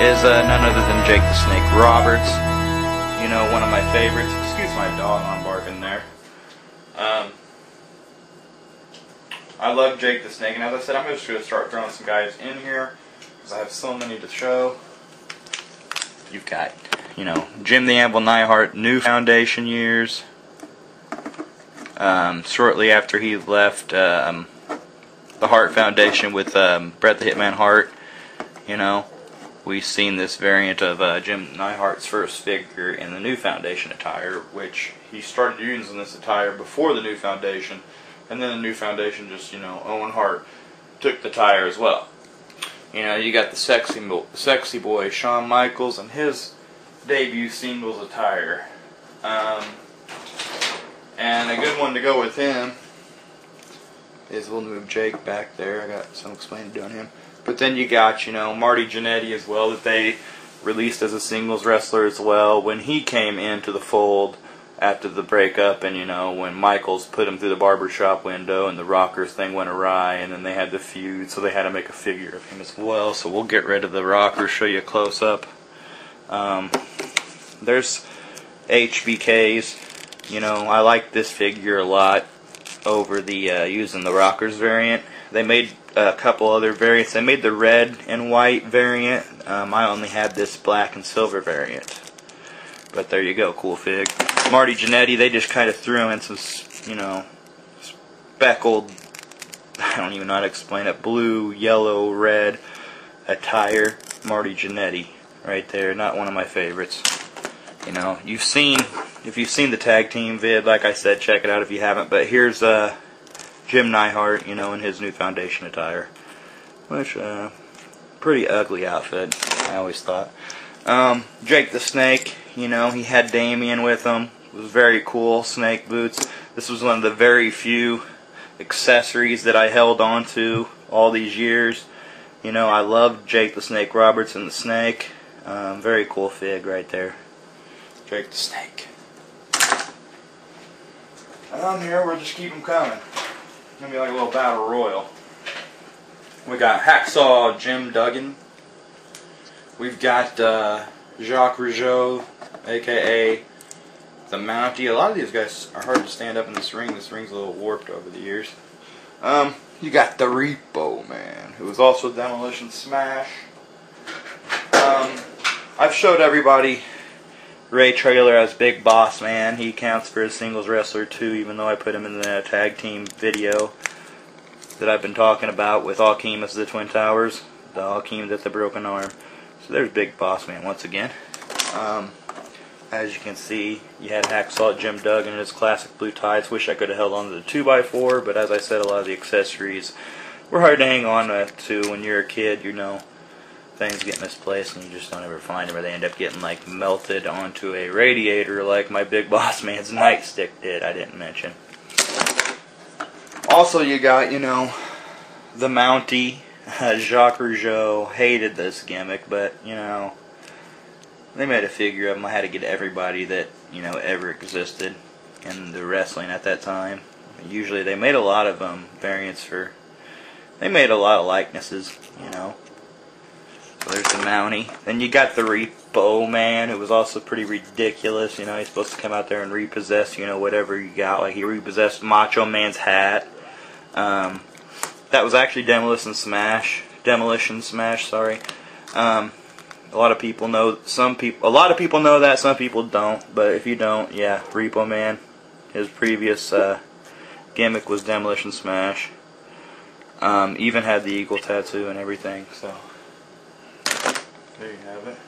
is none other than Jake the Snake Roberts. You know, one of my favorites. Excuse my dog on barking there. I love Jake the Snake, and as I said, I'm just going to start throwing some guys in here because I have so many to show. You've got, you know, Jim the Anvil Neihart, New Foundation years. Shortly after he left the Hart Foundation with Bret the Hitman Hart, you know, we've seen this variant of Jim Neihart's first figure in the New Foundation attire, which he started using this attire before the New Foundation, and then the New Foundation just, you know, Owen Hart took the attire as well. You know, you got the sexy boy Shawn Michaels and his debut singles attire. And a good one to go with him is, we'll move Jake back there. I got some explaining to do on him. But then you got, you know, Marty Jannetty as well, that they released as a singles wrestler as well when he came into the fold after the breakup, and, you know, when Michaels put him through the barbershop window and the Rockers thing went awry, and then they had the feud, so they had to make a figure of him as well. So we'll get rid of the Rockers, show you a close-up. There's HBKs. You know, I like this figure a lot over the using the Rockers variant. They made a couple other variants. They made the red and white variant. I only had this black and silver variant. But there you go, cool fig. Marty Jannetty, they just kind of threw in some, you know, speckled, I don't even know how to explain it, blue, yellow, red attire. Marty Jannetty right there, not one of my favorites. You know, if you've seen the tag team vid, like I said, check it out if you haven't. But here's Jim Neihart, you know, in his New Foundation attire, which pretty ugly outfit, I always thought. Jake the Snake, you know, he had Damien with him. It was very cool. Snake boots. This was one of the very few accessories that I held on to all these years. You know, I loved Jake the Snake Roberts and the Snake. Very cool fig right there. Jake the Snake. Here, we'll just keep them coming. It's going to be like a little battle royal. We got Hacksaw Jim Duggan. We've got Jacques Rougeau, a.k.a. the Mountie. A lot of these guys are hard to stand up in this ring. This ring's a little warped over the years. You got the Repo Man, who was also Demolition Smash. I've showed everybody Ray Traylor as Big Boss Man. He counts for a singles wrestler too, even though I put him in the tag team video that I've been talking about with Akeem as the Twin Towers. The Akeem that's the broken arm. So there's Big Boss Man once again. As you can see, you had Hacksaw Jim Duggan in his classic blue tights. Wish I could have held on to the 2x4, but as I said, a lot of the accessories were hard to hang on to when you're a kid. You know, things get misplaced and you just don't ever find them, or they end up getting like melted onto a radiator like my Big Boss Man's nightstick did. I didn't mention. Also, you got, you know, the Mountie. Jacques Rougeau hated this gimmick, but, you know, they made a figure of him. I had to get everybody that, you know, ever existed in the wrestling at that time. Usually they made a lot of variants for, they made a lot of likenesses, you know. So there's the Mountie. Then you got the Repo Man, who was also pretty ridiculous. You know, he's supposed to come out there and repossess, you know, whatever you got. Like, he repossessed Macho Man's hat. That was actually Demolition Smash, sorry. A lot of people know, a lot of people know that, some people don't, but if you don't, yeah, Repo Man, his previous gimmick was Demolition Smash. Even had the eagle tattoo and everything, so there you have it.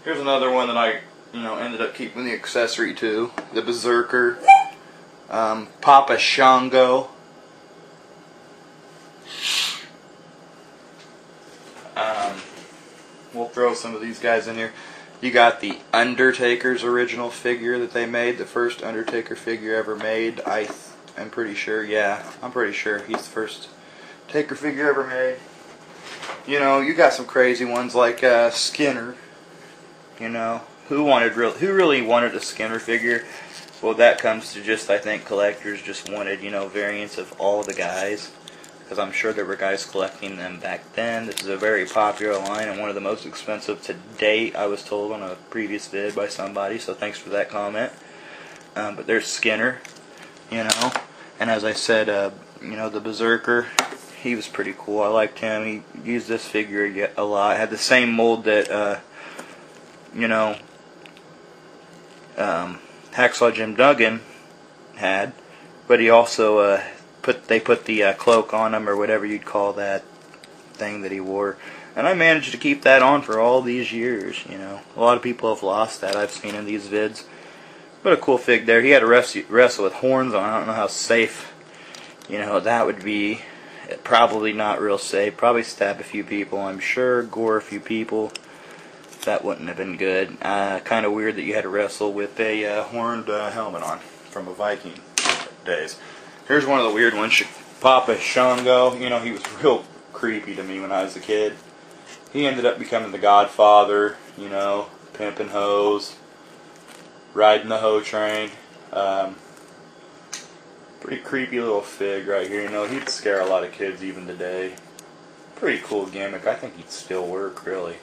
Here's another one that I, you know, ended up keeping the accessory to, the Berserker. Papa Shango. We'll throw some of these guys in here. You got the Undertaker's original figure that they made, the first Undertaker figure ever made. I'm pretty sure, yeah, I'm pretty sure he's the first Taker figure ever made. You know, you got some crazy ones like Skinner. You know, who really wanted a Skinner figure? Well, that comes to just, I think collectors just wanted, you know, variants of all the guys. because I'm sure there were guys collecting them back then. This is a very popular line and one of the most expensive to date, I was told on a previous vid by somebody, so thanks for that comment. But there's Skinner, you know, and as I said, you know, the Berserker, he was pretty cool. I liked him. He used this figure a lot. Had the same mold that, you know, Hacksaw Jim Duggan had, but he also put the cloak on him, or whatever you'd call that thing that he wore, and I managed to keep that on for all these years. You know, a lot of people have lost that, I've seen in these vids, but a cool fig there. He had to wrestle with horns on. I don't know how safe, you know, that would be. Probably not real safe. Probably stab a few people, I'm sure, gore a few people. That wouldn't have been good. Kind of weird that you had to wrestle with a horned helmet on from a Viking days. Here's one of the weird ones. Papa Shango. You know, he was real creepy to me when I was a kid. He ended up becoming the Godfather, you know, pimping hoes, riding the hoe train. Pretty creepy little fig right here. You know, he'd scare a lot of kids even today. Pretty cool gimmick. I think he'd still work, really.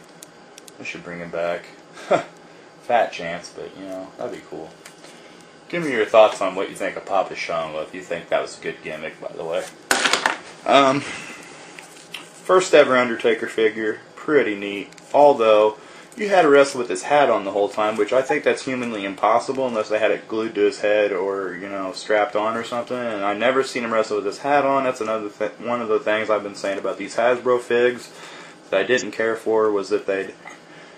I should bring him back. Fat chance, but, you know, that'd be cool. Give me your thoughts on what you think of Papa Shango, if you think that was a good gimmick, by the way. First ever Undertaker figure. Pretty neat. Although, you had to wrestle with his hat on the whole time, which I think that's humanly impossible unless they had it glued to his head or, you know, strapped on or something. And I never seen him wrestle with his hat on. That's another one of the things I've been saying about these Hasbro figs that I didn't care for, was that they'd,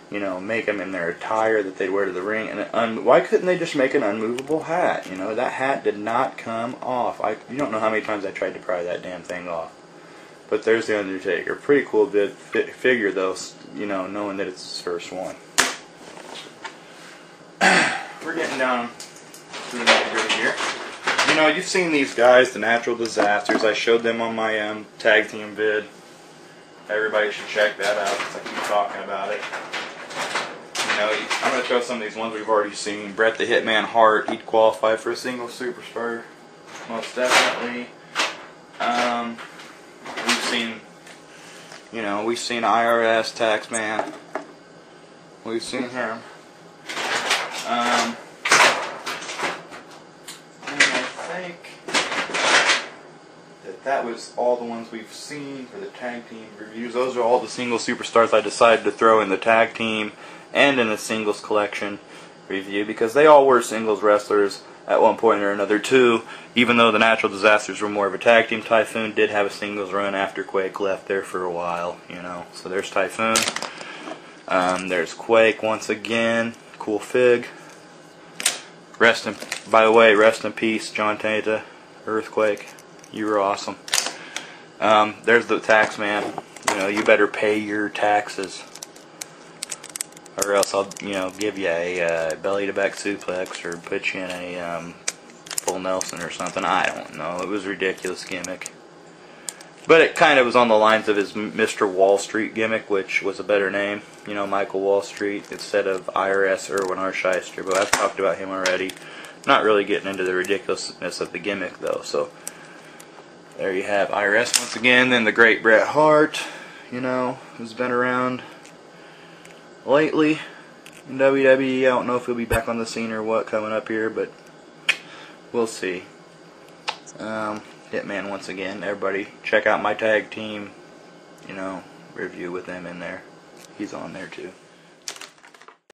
you know, make them in their attire that they'd wear to the ring. And why couldn't they just make an unmovable hat? You know, that hat did not come off. You don't know how many times I tried to pry that damn thing off. But there's the Undertaker. Pretty cool figure, though, you know, knowing that it's his first one. We're getting down to the nitty-gritty here. You know, you've seen these guys, the Natural Disasters. I showed them on my tag team vid. Everybody should check that out, because I keep talking about it. You know, I'm going to show some of these ones we've already seen. Bret the Hitman Hart, he'd qualify for a single superstar, most definitely. We've seen, you know, we've seen IRS Taxman. We've seen him. And I think that was all the ones we've seen for the tag team reviews. Those are all the single superstars I decided to throw in the tag team and in the singles collection review, because they all were singles wrestlers at one point or another too, even though the Natural Disasters were more of a tag team. Typhoon did have a singles run after Quake left there for a while, you know. So there's Typhoon. There's Quake once again. Cool fig. By the way, rest in peace, John Tenta, Earthquake. You were awesome. There's the Taxman. You know, you better pay your taxes, or else I'll, you know, give you a belly-to-back suplex or put you in a full Nelson or something. I don't know. It was a ridiculous gimmick. But it kind of was on the lines of his Mr. Wall Street gimmick, which was a better name. You know, Michael Wall Street instead of IRS Irwin R. Shyster. But I've talked about him already. Not really getting into the ridiculousness of the gimmick, though. So there you have IRS once again. Then the great Bret Hart, you know, who's been around lately in WWE. I don't know if he'll be back on the scene or what coming up here, but we'll see. Hitman once again. Everybody check out my tag team, you know, review with him in there. He's on there too.